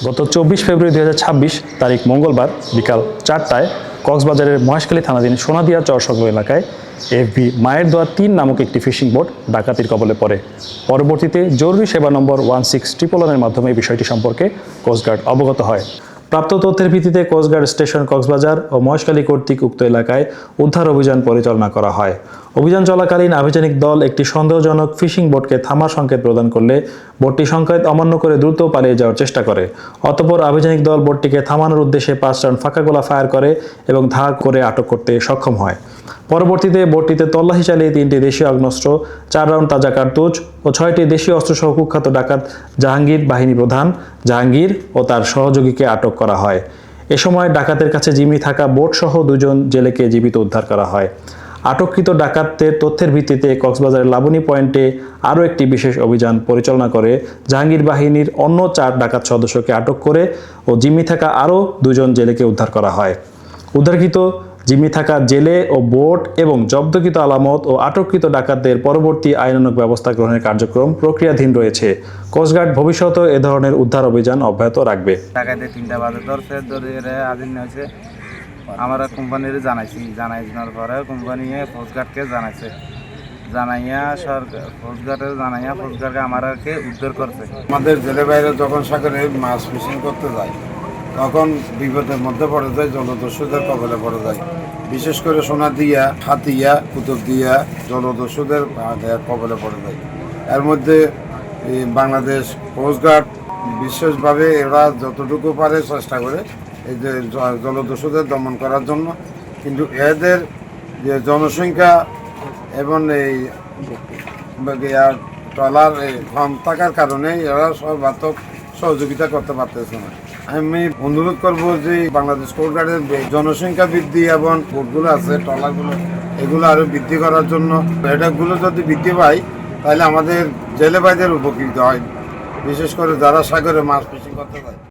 গত 24 ফেব্রুয়ারি 2026 তারিখ মঙ্গলবার বিকাল 4টায় কক্সবাজারের মহেশখালী থানাধীন সোনাদিয়া চর সংলগ্ন এলাকায় এফবি মায়ের দোয়া 3 নামক একটি ফিশিং বোট ডাকাতির কবলে পড়ে। পরবর্তীতে জরুরি সেবা নম্বর 16111 এর মাধ্যমে বিষয়টি সম্পর্কে কোস্টগার্ড অবগত হয়। প্রাপ্ত তথ্যের ভিত্তিতে কোস্টগার্ড স্টেশন কক্সবাজার ও মহেশখালী কর্তৃক উক্ত এলাকায় উদ্ধার অভিযান পরিচালনা করা হয়। অভিযান চলাকালীন আভিযানিক দল একটি সন্দেহজনক ফিশিং বোটকে থামার সংকেত প্রদান করলে বোটটি সংকেত অমান্য করে দ্রুত পালিয়ে যাওয়ার চেষ্টা করে। অতঃপর আভিযানিক দল বোটটিকে থামানোর উদ্দেশ্যে 5 রাউন্ড ফাঁকা গোলা ফায়ার করে এবং ধাওয়া করে আটক করতে সক্ষম হয়। পরবর্তীতে বোটটিতে তল্লাশি চালিয়ে 3টি দেশীয় আগ্নেয়াস্ত্র, 4 রাউন্ড তাজা কার্তুজ ও 6টি দেশীয় অস্ত্রসহ কুখ্যাত ডাকাত জাহাঙ্গীর বাহিনী প্রধান জাহাঙ্গীর ও তার সহযোগীকে আটক করা হয়। এ সময় ডাকাতের কাছে জিম্মি থাকা বোট সহ 2 জন জেলেকে জীবিত উদ্ধার করা হয়। আটককৃত ডাকাতদের তথ্যের ভিত্তিতে কক্সবাজারের লাবণী পয়েন্টে আরও একটি বিশেষ অভিযান পরিচালনা করে জাহাঙ্গীর বাহিনীর অন্য 4 ডাকাত সদস্যকে আটক করে ও জিম্মি থাকা আরও 2 জন জেলেকে উদ্ধার করা হয়। উদ্ধারকৃত জিম্মি থাকা জেলে ও বোট এবং জব্দকৃত আলামত ও আটককৃত ডাকাতদের পরবর্তী আইনানুগ ব্যবস্থা গ্রহণের কার্যক্রম প্রক্রিয়াধীন রয়েছে। কোস্টগার্ড ভবিষ্যতেও এ ধরনের উদ্ধার অভিযান অব্যাহত রাখবে। ডাকাতে 3টা বাজে ধরছে, ধরে আদিন হয়েছে। আমরা কোম্পানির জানানোর পরে কোম্পানি কোস্টগার্ডকে জানাইয়া কোস্টগার্ডকে আমাকে উদ্ধার করছে। আমাদের জেলে বাইরে যখন সাগরে মাছ ফিশিং করতে যায় তখন বিপদের মধ্যে পড়ে যায়, জলদস্যুদের কবলে পড়ে যায়। বিশেষ করে সোনাদিয়া, হাতিয়া, কুতুবদিয়া জলদস্যুদের কবলে পড়ে যায়। এর মধ্যে বাংলাদেশ কোস্টগার্ড বিশেষভাবে এরা যতটুকু পারে চেষ্টা করে এই যে জলদস্যুদের দমন করার জন্য, কিন্তু এদের যে জনসংখ্যা এবং এই ট্রলার কম থাকার কারণে এরা সর্বাত্মক সহযোগিতা করতে পারতেছে না। আমি অনুরোধ করব যে বাংলাদেশ কোস্টগার্ডের জনসংখ্যা বৃদ্ধি এবং বোটগুলো আছে, ট্রলারগুলো, এগুলো আরও বৃদ্ধি করার জন্য এটাগুলো যদি বৃদ্ধি পায় তাহলে আমাদের জেলে ভাইদের উপকৃত হয়, বিশেষ করে যারা সাগরে মাছ ফিশিং করতে যায়।